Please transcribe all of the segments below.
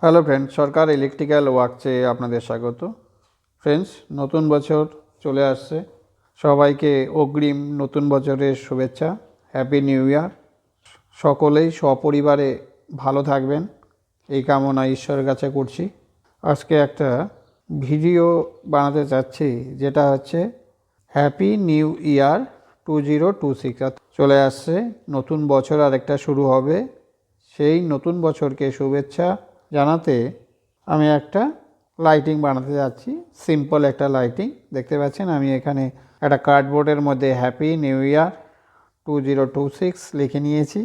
Hello friends, সরকার electrical ওয়ার্কসে আপনাদের স্বাগত। Friends, নতুন বছর চলে আসছে। সবাইকে অগ্রিম নতুন বছরের শুভেচ্ছা। Happy new year. সকলেই সপরিবারে ভালো থাকবেন এই কামনা ঈশ্বরের কাছে করছি। আজকে একটা ভিডিও বানাতে চাচ্ছি, যেটা হচ্ছে হ্যাপি নিউ ইয়ার 2026। চলে আসছে নতুন বছর, আরেকটা শুরু হবে। সেই নতুন বছরকে শুভেচ্ছা জানাতে আমি একটা লাইটিং বানাতে যাচ্ছি। সিম্পল একটা লাইটিং দেখতে পাচ্ছেন। আমি এখানে একটা কার্ডবোর্ডের মধ্যে হ্যাপি নিউ ইয়ার 2026 লিখে নিয়েছি।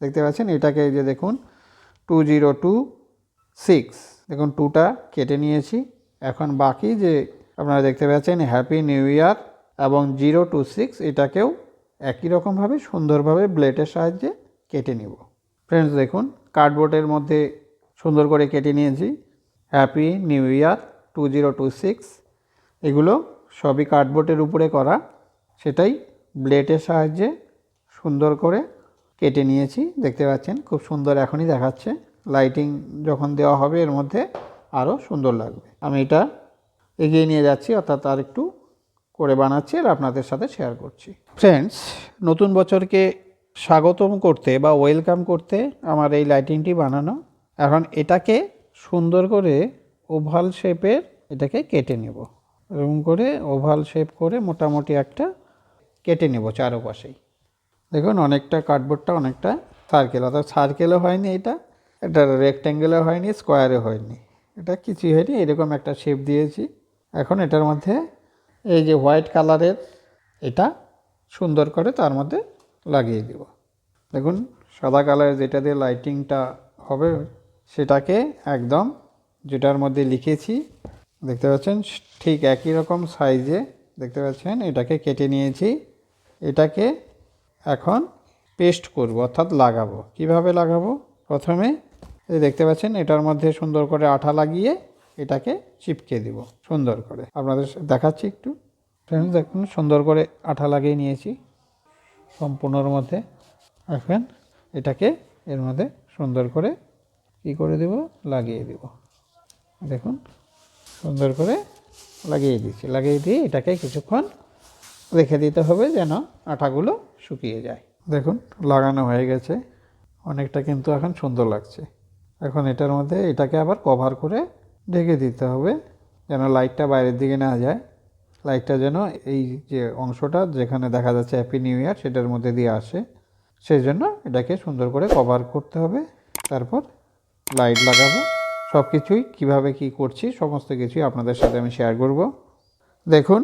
দেখতে পাচ্ছেন এটাকে, এই যে দেখুন 2026, দেখুন 2টা কেটে নিয়েছি। এখন বাকি যে আপনারা দেখতে পাচ্ছেন হ্যাপি নিউ ইয়ার এবং 026, এটাকেও একই রকমভাবে সুন্দরভাবে ব্লেডের সাহায্যে কেটে নিব। ফ্রেন্ডস, দেখুন কার্ডবোর্ডের মধ্যে সুন্দর করে কেটে নিয়েছি হ্যাপি নিউ ইয়ার 2026। এগুলো সবই কার্ডবোর্ডের উপরে করা, সেটাই ব্লেডের সাহায্যে সুন্দর করে কেটে নিয়েছি। দেখতে পাচ্ছেন খুব সুন্দর এখনই দেখাচ্ছে। লাইটিং যখন দেওয়া হবে এর মধ্যে আরও সুন্দর লাগবে। আমি এটা এগিয়ে নিয়ে যাচ্ছি, অর্থাৎ আর একটু করে বানাচ্ছি আর আপনাদের সাথে শেয়ার করছি। ফ্রেন্ডস, নতুন বছরকে স্বাগতম করতে বা ওয়েলকাম করতে আমার এই লাইটিংটি বানানো। এখন এটাকে সুন্দর করে ওভাল শেপের এটাকে কেটে নেব। এরকম করে ওভাল শেপ করে মোটামুটি একটা কেটে নেব চারপাশেই। দেখুন অনেকটা কার্ডবোর্ডটা অনেকটা সার্কেল, অর্থাৎ সার্কেলও হয়নি, এটা রেক্ট্যাঙ্গেলও হয়নি, স্কোয়ারও হয়নি, এটা কিছুই হয়নি, এরকম একটা শেপ দিয়েছি। এখন এটার মধ্যে এই যে হোয়াইট কালারের এটা সুন্দর করে তার মধ্যে লাগিয়ে দেব। দেখুন সাদা কালারের যেটা দিয়ে লাইটিংটা হবে সেটাকে একদম যেটার মধ্যে লিখেছি দেখতে পাচ্ছেন ঠিক একই রকম সাইজে দেখতে পাচ্ছেন এটাকে কেটে নিয়েছি। এটাকে এখন পেস্ট করব, অর্থাৎ লাগাবো। কিভাবে লাগাবো? প্রথমে এই দেখতে পাচ্ছেন এটার মধ্যে সুন্দর করে আঠা লাগিয়ে এটাকে চিপকে দিব সুন্দর করে। আপনাদের দেখাচ্ছি একটু। ফ্রেন্ডস, দেখুন সুন্দর করে আঠা লাগিয়ে নিয়েছি সম্পূর্ণর মধ্যে। এখন এটাকে এর মধ্যে সুন্দর করে কী করে দেব, লাগিয়ে দেব। দেখুন সুন্দর করে লাগিয়ে দিচ্ছি। লাগিয়ে দিয়ে এটাকে কিছুক্ষণ রেখে দিতে হবে যেন আঠাগুলো শুকিয়ে যায়। দেখুন লাগানো হয়ে গেছে অনেকটা, কিন্তু এখন সুন্দর লাগছে। এখন এটার মধ্যে এটাকে আবার কভার করে ঢেকে দিতে হবে যেন লাইটটা বাইরের দিকে না যায়। লাইটটা যেন এই যে অংশটা যেখানে দেখা যাচ্ছে হ্যাপি নিউ ইয়ার সেটার মধ্যে দিয়ে আসে, সেই জন্য এটাকে সুন্দর করে কভার করতে হবে। তারপর লাইট লাগাবো। সব কিছুই কীভাবে কী করছি সমস্ত কিছুই আপনাদের সাথে আমি শেয়ার করব। দেখুন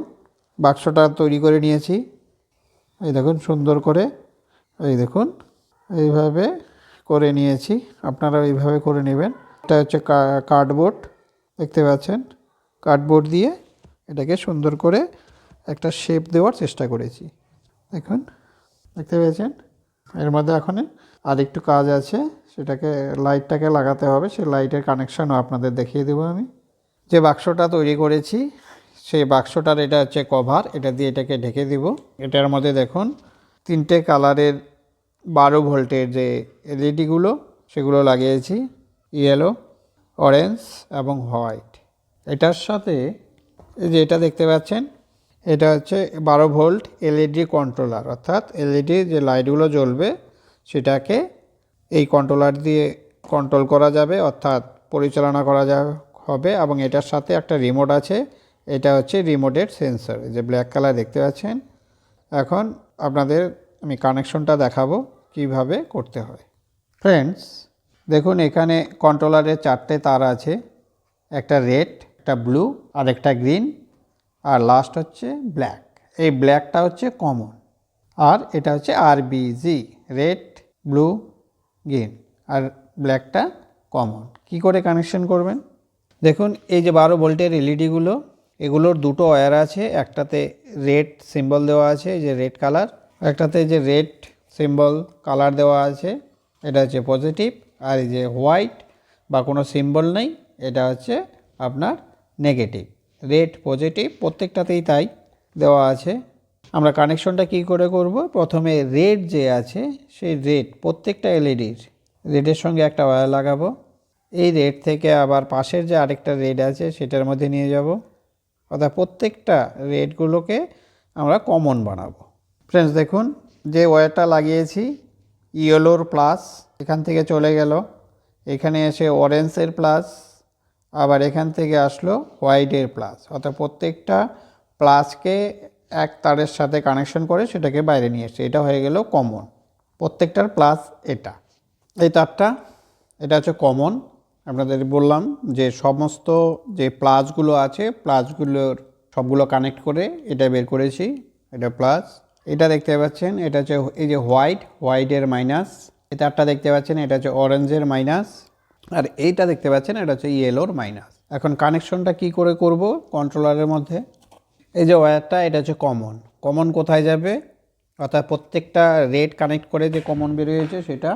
বাক্সটা তৈরি করে নিয়েছি। এই দেখুন সুন্দর করে, এই দেখুন এইভাবে করে নিয়েছি। আপনারা এইভাবে করে নেবেন। এটা হচ্ছে কার্ডবোর্ড, দেখতে পাচ্ছেন। কার্ডবোর্ড দিয়ে এটাকে সুন্দর করে একটা শেপ দেওয়ার চেষ্টা করেছি। দেখুন দেখতে পেয়েছেন। এর মধ্যে এখন আর একটু কাজ আছে, সেটাকে লাইটটাকে লাগাতে হবে। সেই লাইটের কানেকশানও আপনাদের দেখিয়ে দেবো আমি। যে বাক্সটা তৈরি করেছি সেই বাক্সটার এটা হচ্ছে কভার, এটা দিয়ে এটাকে ঢেকে দিব। এটার মধ্যে দেখুন 3টে কালারের 12 ভোল্টের যে এলইডিগুলো সেগুলো লাগিয়েছি, ইয়েলো, অরেঞ্জ এবং হোয়াইট। এটার সাথে এই যে এটা দেখতে পাচ্ছেন এটা হচ্ছে 12 ভোল্ট এলইডি কন্ট্রোলার, অর্থাৎ এলইডি যে লাইটগুলো জ্বলবে সেটাকে এই কন্ট্রোলার দিয়ে কন্ট্রোল করা যাবে, অর্থাৎ পরিচালনা করা হবে। এবং এটার সাথে একটা রিমোট আছে, এটা হচ্ছে রিমোটের সেন্সর, যে ব্ল্যাক কালার দেখতে পাচ্ছেন। এখন আপনাদের আমি কানেকশনটা দেখাবো কিভাবে করতে হয়। ফ্রেন্ডস, দেখুন এখানে কন্ট্রোলারের 4টে তার আছে, একটা রেড, একটা ব্লু আর একটা গ্রিন, আর লাস্ট হচ্ছে ব্ল্যাক। এই ব্ল্যাকটা হচ্ছে কমন, আর এটা হচ্ছে আরবিজি, রেড ব্লু গ্রিন, আর ব্ল্যাকটা কমন। কি করে কানেকশন করবেন? দেখুন এই যে 12 ভোল্টের এলইডিগুলো, এগুলোর 2টো ওয়্যার আছে। একটাতে রেড সিম্বল দেওয়া আছে, এই যে রেড কালার, একটাতে যে রেড সিম্বল কালার দেওয়া আছে এটা হচ্ছে পজিটিভ, আর এই যে হোয়াইট বা কোনো সিম্বল নেই এটা হচ্ছে আপনার নেগেটিভ। রেড পজিটিভ প্রত্যেকটাতেই তাই দেওয়া আছে। আমরা কানেকশনটা কি করে করব? প্রথমে রেড যে আছে সেই রেড প্রত্যেকটা এলইডির রেডের সঙ্গে একটা ওয়্যার লাগাবো। এই রেড থেকে আবার পাশের যে আরেকটা রেড আছে সেটার মধ্যে নিয়ে যাব, অর্থাৎ প্রত্যেকটা রেডগুলোকে আমরা কমন বানাবো। ফ্রেন্ডস দেখুন, যে ওয়্যারটা লাগিয়েছি ইয়েলোর প্লাস এখান থেকে চলে গেল, এখানে এসে অরেঞ্জের প্লাস, আবার এখান থেকে আসলো হোয়াইটের প্লাস, অর্থাৎ প্রত্যেকটা প্লাসকে এক তারের সাথে কানেকশন করে সেটাকে বাইরে নিয়ে এসছে। এটা হয়ে গেল কমন, প্রত্যেকটার প্লাস এটা। এই তারটা এটা হচ্ছে কমন। আপনাদের বললাম যে সমস্ত যে প্লাসগুলো আছে প্লাসগুলোর সবগুলো কানেক্ট করে এটা বের করেছি, এটা প্লাস। এটা দেখতে পাচ্ছেন এটা হচ্ছে এই যে হোয়াইটের মাইনাস। এই তারটা দেখতে পাচ্ছেন এটা হচ্ছে অরেঞ্জের মাইনাস, আর এইটা দেখতে পাচ্ছেন এটা হচ্ছে ইয়েলোর মাইনাস। এখন কানেকশনটা কি করে করব কন্ট্রোলারের মধ্যে? এই যে ওয়্যারটা এটা হচ্ছে কমন কোথায় যাবে, অর্থাৎ প্রত্যেকটা রেড কানেক্ট করে যে কমন বেরিয়েছে সেটা,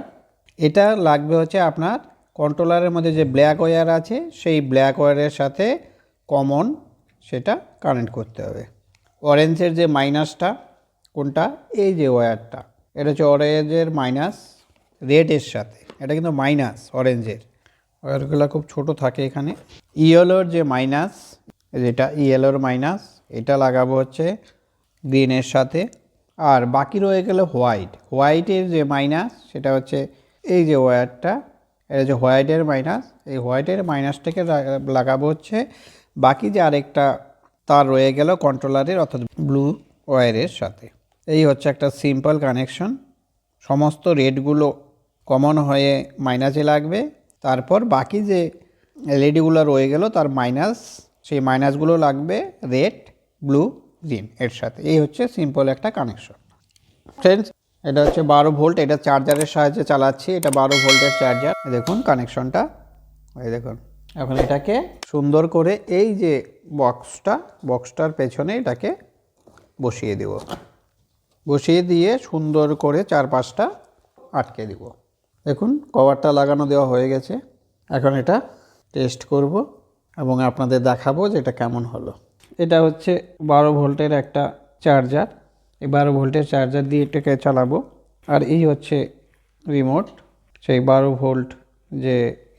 এটা লাগবে হচ্ছে আপনার কন্ট্রোলারের মধ্যে যে ব্ল্যাক ওয়্যার আছে সেই ব্ল্যাক ওয়্যারের সাথে কমন সেটা কানেক্ট করতে হবে। অরেঞ্জের যে মাইনাসটা কোনটা, এই যে ওয়্যারটা এটা হচ্ছে অরেঞ্জের মাইনাস রেডের সাথে, এটা কিন্তু মাইনাস অরেঞ্জের, ওয়্যারগুলো খুব ছোট থাকে এখানে। ইয়েলোর যে মাইনাস, যেটা ইয়েলোর মাইনাস এটা লাগাবো হচ্ছে গ্রিনের সাথে, আর বাকি রয়ে গেল হোয়াইটের যে মাইনাস সেটা হচ্ছে এই যে ওয়্যারটা, এটা হচ্ছে হোয়াইটের মাইনাস, এই হোয়াইটের মাইনাসটাকে লাগাবো হচ্ছে বাকি যে আরেকটা তার রয়ে গেল কন্ট্রোলারের অর্থাৎ ব্লু ওয়্যারের সাথে। এই হচ্ছে একটা সিম্পল কানেকশন। সমস্ত রেডগুলো কমন হয়ে মাইনাসে লাগবে, তারপর বাকি যে এলইডিগুলো রয়ে গেল তার মাইনাস, সেই মাইনাসগুলো লাগবে রেড, ব্লু, গ্রিন এর সাথে। এই হচ্ছে সিম্পল একটা কানেকশন। ফ্রেন্ডস এটা হচ্ছে 12 ভোল্ট, এটা চার্জারের সাহায্যে চালাচ্ছি, এটা 12 ভোল্টের চার্জার। দেখুন কানেকশনটা, এই দেখুন। এখন এটাকে সুন্দর করে এই যে বক্সটার পেছনে এটাকে বসিয়ে দেব, বসিয়ে দিয়ে সুন্দর করে চারপাশটা আটকে দিব। দেখুন কভারটা লাগানো দেওয়া হয়ে গেছে। এখন এটা টেস্ট করব এবং আপনাদের দেখাবো যে এটা কেমন হলো। এটা হচ্ছে 12 ভোল্টের একটা চার্জার, এই 12 ভোল্টের চার্জার দিয়ে এটাকে চালাবো। আর এই হচ্ছে রিমোট, সেই 12 ভোল্ট যে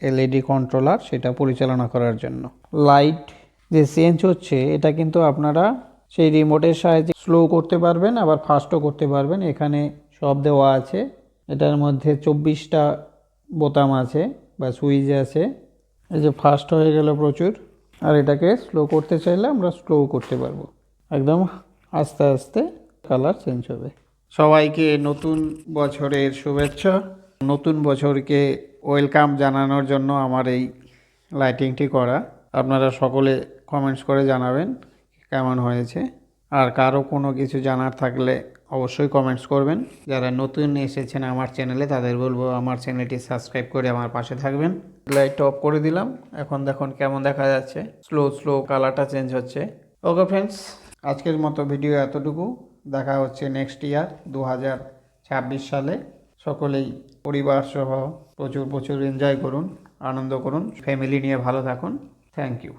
এলইডি কন্ট্রোলার সেটা পরিচালনা করার জন্য। লাইট যে চেঞ্জ হচ্ছে এটা কিন্তু আপনারা সেই রিমোটের সাহায্যে স্লো করতে পারবেন, আবার ফাস্টও করতে পারবেন। এখানে সব দেওয়া আছে, এটার মধ্যে 24টা বোতাম আছে বা সুইচ আছে। এই যে ফাস্ট হয়ে গেল প্রচুর, আর এটাকে স্লো করতে চাইলে আমরা স্লো করতে পারবো, একদম আস্তে আস্তে কালার চেঞ্জ হবে। সবাইকে নতুন বছরের শুভেচ্ছা। নতুন বছরকে ওয়েলকাম জানানোর জন্য আমার এই লাইটিংটি করা। আপনারা সকলে কমেন্টস করে জানাবেন কেমন হয়েছে, আর কারো কোনো কিছু জানার থাকলে অবশ্যই কমেন্টস করবেন। যারা নতুন এসেছেন আমার চ্যানেলে তাদের বলবো আমার চ্যানেলটি সাবস্ক্রাইব করে আমার পাশে থাকবেন। লাইট অফ করে দিলাম, এখন দেখুন কেমন দেখা যাচ্ছে, স্লো কালারটা চেঞ্জ হচ্ছে। ওকে ফ্রেন্ডস, আজকের মতো ভিডিও এতটুকু। দেখা হচ্ছে নেক্সট ইয়ার 2026 সালে। সকলেই পরিবার সহ প্রচুর এনজয় করুন, আনন্দ করুন, ফ্যামিলি নিয়ে ভালো থাকুন। Thank you.